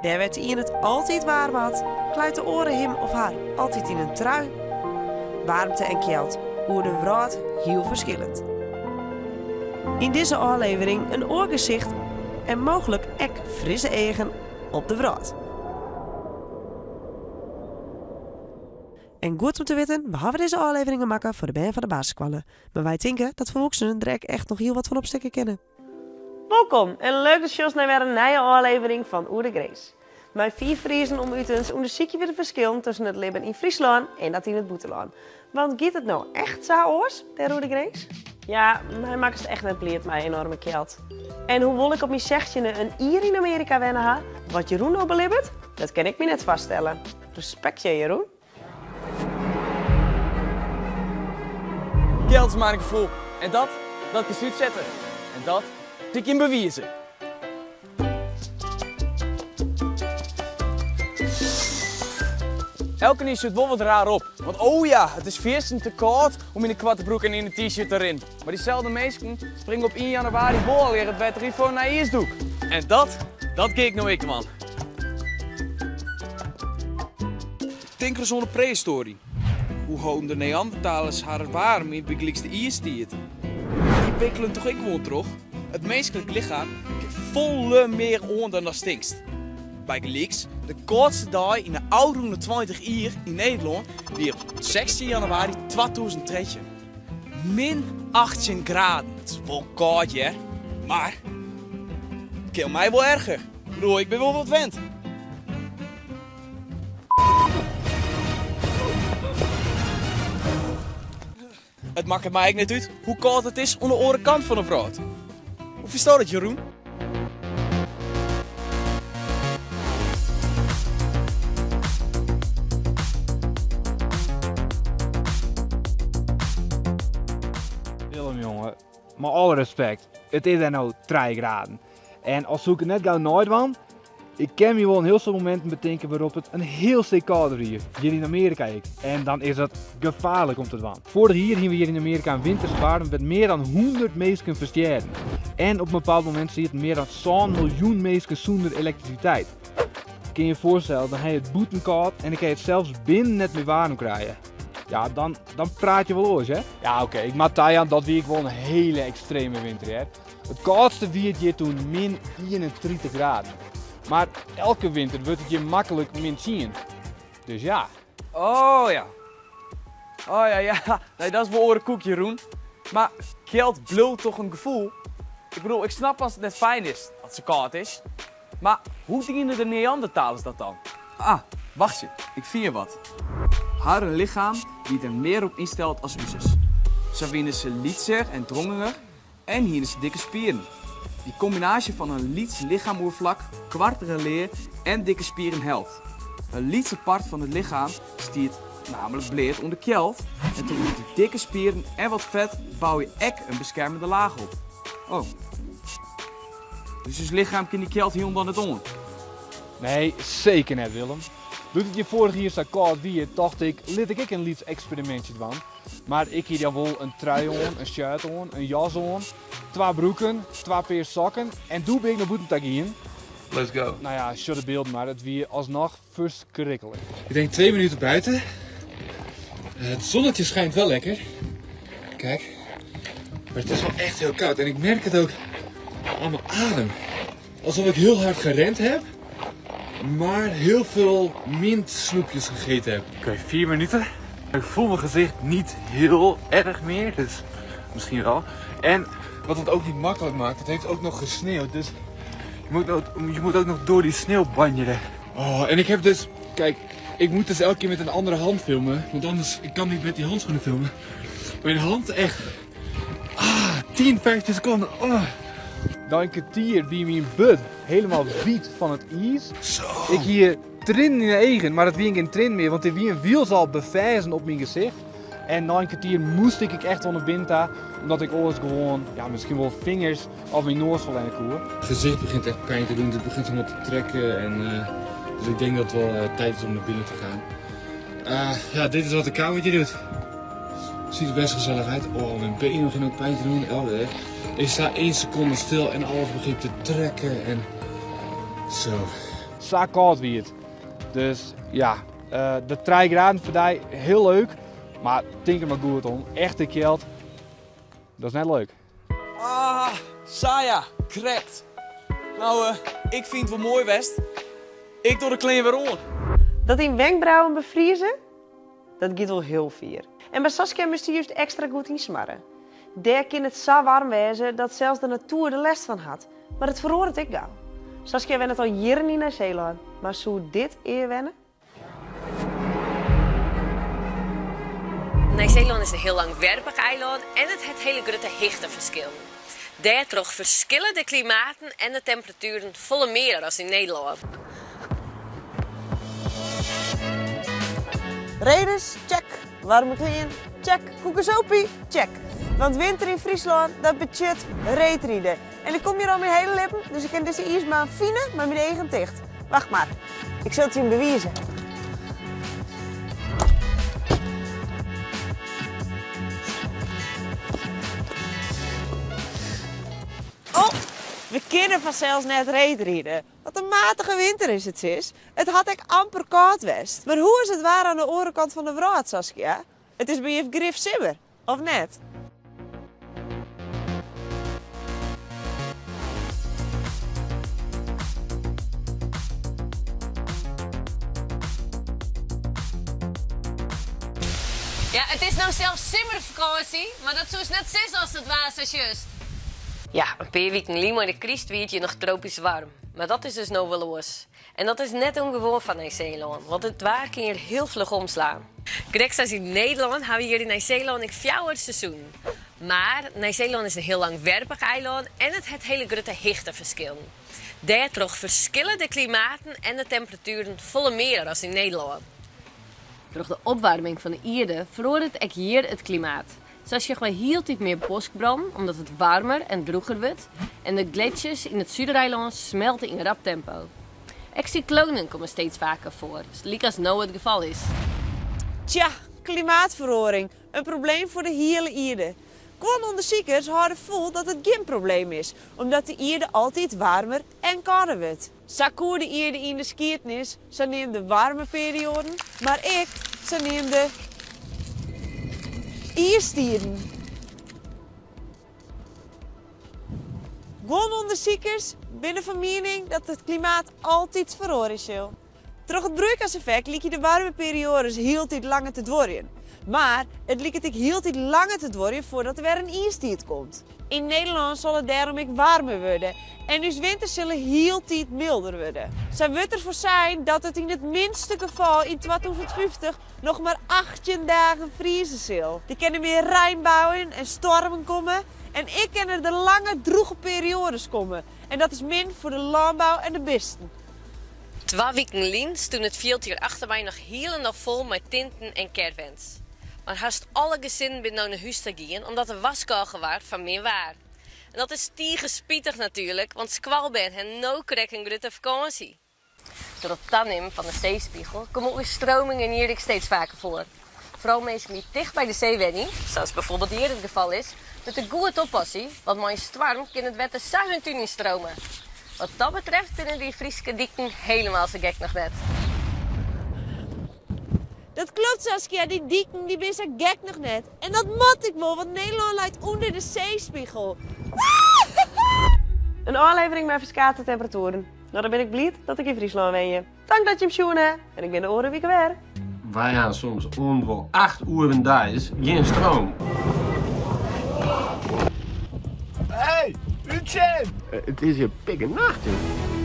Daar werd hij het altijd warm had, kluit de oren hem of haar altijd in een trui. Warmte en kelt, hoe de wraad heel verschillend. In deze aflevering een oorgezicht en mogelijk ek frisse egen op de wraad. En goed om te weten, we hebben deze afleveringen maken voor de band van de basisscholen. Maar wij denken dat volwassenen er echt nog heel wat van opsteken kennen. Welkom en leuk dat je naar weer een nieuwe aflevering van Oer de Grace. Mijn 4 Friezen om u te onderzoeken weer de verschil tussen het leven in Friesland en dat in het buitenland. Want gaat het nou echt zo oors, de Oer de Grace? Ja, hij maakt het echt net blied met enorme geld. En hoe wil ik op mijn zegtje een ier in Amerika wennen ha? Wat Jeroen nou belibbert, dat kan ik me net vaststellen. Respect je, Jeroen. Geld is maar een gevoel. En dat kan je uitzetten. En dat zie ik in bewijzen. Elke keer zit wel wat raar op. Want oh ja, het is vierstens te koud om in een kwarte broek en in een t-shirt erin. Maar diezelfde mensen springen op 1 januari wel alweer het batterie voor naar ijsdoek. En dat keek nou ik, man. Denk eens aan de prehistorie. Hoe houden de Neandertalers haar warm in het begelijkste ijstijd? Die wikkelen toch ik gewoon terug? Het menselijk lichaam heeft volle meer on dan dat stinkst. Bij gelijks, de kortste dag in de oude 120 jaar in Nederland weer op 16 januari 2013. Min 18 graden. Het is wel koud, hè? Maar, kill mij wel erger. Ik bedoel, ik ben wel wat wend. Het maakt het mij eigenlijk net uit hoe koud het is aan de andere kant van de vrouw. Hoe verstaat het, Jeroen? Willem, jongen, maar alle respect, het is er nou 3 graden. En als zoek het net gauw nooit van, ik ken me wel een heel veel momenten bedenken waarop het een heel stuk kouder hier in Amerika is. En dan is het gevaarlijk om te doen. Vorig jaar gingen we hier in Amerika een winterspaarden met meer dan 100 mensen versterken. En op een bepaald moment zie je het meer dan 100 miljoen mensen zonder elektriciteit. Kun je je voorstellen, dan heb je het boeten koud en dan kan je het zelfs binnen net meer warm krijgen. Ja, dan praat je wel los, hè? Ja, oké, ik maak aan dat wie ik wel een hele extreme winter heb. Het koudste wierd je toen min 31 graden. Maar elke winter wordt het je makkelijk min 10. Dus ja. Oh ja. Nee, dat is wel oren koek, Jeroen. Maar geld bloot toch een gevoel? Ik bedoel, ik snap als het net fijn is, als het zo koud is. Maar hoe dienen de Neandertalers dat dan? Ah, wacht je, ik vier wat. Haar lichaam die er meer op instelt als uzes. Zo vinden ze lietser en drongener en hier is dikke spieren. Die combinatie van een liets lichaamoervlak, kwartere leer en dikke spieren helpt. Een lietse part van het lichaam stiert namelijk bleed onder kelt. En door die dikke spieren en wat vet bouw je ek een beschermende laag op. Oh. Dus het lichaam kan die kelt heel dan het on. Nee, zeker net, Willem. Doet het je vorig jaar zo koud weer, dacht ik, liet ik een liets experimentje doen. Maar ik hier wel een trui aan, een shirt aan, een jas aan, 2 broeken, 2 paar sokken en toen ben ik naar buiten heen. Let's go. Nou ja, show de beeld maar, het weer alsnog verschrikkelijk. Ik denk 2 minuten buiten. Het zonnetje schijnt wel lekker. Kijk. Maar het is wel echt heel koud en ik merk het ook aan mijn adem. Alsof ik heel hard gerend heb, maar heel veel mintsnoepjes gegeten heb. Oké, 4 minuten. Ik voel mijn gezicht niet heel erg meer, dus misschien wel. En wat het ook niet makkelijk maakt, het heeft ook nog gesneeuwd, dus je moet ook nog door die sneeuw banjeren. Oh, en ik heb dus, kijk, ik moet dus elke keer met een andere hand filmen, want anders ik kan niet met die handschoenen filmen. Mijn hand echt, 10, 15 seconden. Oh. Dan een kwartier wie mijn bud helemaal wiet van het ijs. Zo. Ik hier trin in de eigen, maar het wie geen trin meer, want er wie een wiel zal bewijzen op mijn gezicht. En na een kwartier moest ik echt onder binta, omdat ik alles gewoon, ja, misschien wel vingers of mijn noos vol in koer. Het gezicht begint echt pijn te doen, het begint helemaal te trekken en dus ik denk dat het wel tijd is om naar binnen te gaan. Ja, dit is wat de kamertje doet. Ziet er best gezellig uit. Oh, mijn benen beginnen ook pijn te doen. Oh, ik sta 1 seconde stil en alles begint te trekken en zo. zo koud wordt. Dus ja, de 3 graden voor die heel leuk. Maar denk er maar goed om. Echte kelt, dat is net leuk. Ah, Saya, correct. Nou, ik vind het wel mooi, West. Ik doe de klein weer om. Dat in wenkbrauwen bevriezen, dat gaat wel heel vier. En bij Saskia moest je juist extra goed in smarren. Daar kan het zo warm wezen dat zelfs de natuur er last van had. Maar het verhoort het ik gauw. Saskia went het al jaren niet naar Zeeland. Maar zou dit eer wennen? Nieuw-Zeeland is een heel langwerpig eiland en het heeft hele grote hichtenverschillen. Daardoor verschillen de klimaten en de temperaturen volle meer dan in Nederland. Reders, check. Warme kleren, check. Koekensopie, check. Want winter in Friesland, dat betekent reetrieden. En ik kom hier al mijn hele lippen, dus ik kan deze eerst maar fine, maar mijn eigen dicht. Wacht maar, ik zal het je bewijzen. Oh, we kunnen vanzelfs net reetrieden. Wat een matige winter is het, sis. Het had ik amper koud west. Maar hoe is het waar aan de orenkant van de Wraad, Saskia? Het is bij je grif simmer, of net? Ja, het is nou zelfs simmervakantie, maar dat zou net zes als het was als juist. Ja, een paar weken limo in de kriest wierd je nog tropisch warm. Maar dat is dus nou wel los. En dat is net ongewoon van Nieuw-Zeeland, want het waar kun je er heel vlug omslaan. Kijk, als in Nederland hebben we hier in Nieuw-Zeeland een 4 seizoen. Maar Nieuw-Zeeland is een heel langwerpig eiland en het heeft hele grote hichtenverschillen. Daardoor verschillen de klimaten en de temperaturen volle meer dan in Nederland. Door de opwarming van de aarde verandert ook hier het klimaat. Zoals je gewoon heel tijd meer bosbrand, omdat het warmer en droger wordt. En de gletsjers in het Zuidereiland smelten in rap tempo. Ook cyclonen komen steeds vaker voor, zoals als nu het geval is. Tja, klimaatverandering. Een probleem voor de hele aarde. Gewoon onderzoekers houden vol dat het geen probleem is, omdat de aarde altijd warmer en kouder wordt. Zo de aarde in de skiertnis, zo neemt de warme perioden, maar zo neemt de ijstieren. Gewoon onderzoekers binnen van mening dat het klimaat altijd veranderen zal. Door het broeikaseffect liet je de warme periodes heel tijd langer te worden. Maar het liet het heel tijd langer te worden voordat er weer een ijstijd komt. In Nederland zal het daarom ook warmer worden. En dus winters zullen heel tijd milder worden. Zo wordt ervoor zijn dat het in het minste geval in 2050 nog maar 18 dagen vriezen zal. Er kunnen meer regenbuien en stormen komen. En ik ken er de lange droge periodes komen. En dat is min voor de landbouw en de beesten. 2 weken links toen het veld hier achter mij nog heel nog vol met tinten en caravans. Maar haast alle gezinnen zijn nou naar huis te gaan omdat de waskogen waard van meer waar. En dat is spietig natuurlijk, want squalben en no krek een grote vakantie. Door het tannim van de zeespiegel komen ook stromingen hier steeds vaker voor. Vooral mensen die dicht bij de zee wennen, zoals bijvoorbeeld hier het geval is, dat de goed oppassen, want met een storm kan het wetter zo hun tuin in stromen. Wat dat betreft vinden die Friese dikken helemaal zo gek nog net. Dat klopt, Saskia, die dieken die ben zo gek nog net. En dat mat ik wel, want Nederland lijkt onder de zeespiegel. Een aflevering met verschillende temperaturen. Nou, dan ben ik blij dat ik in Friesland woon. Dank dat je hem schoenen en ik ben de oren wie weer. Wij hebben soms ongeveer 8 uur daags geen stroom. Hey, Utsen! Het is hier pikke nacht, joh.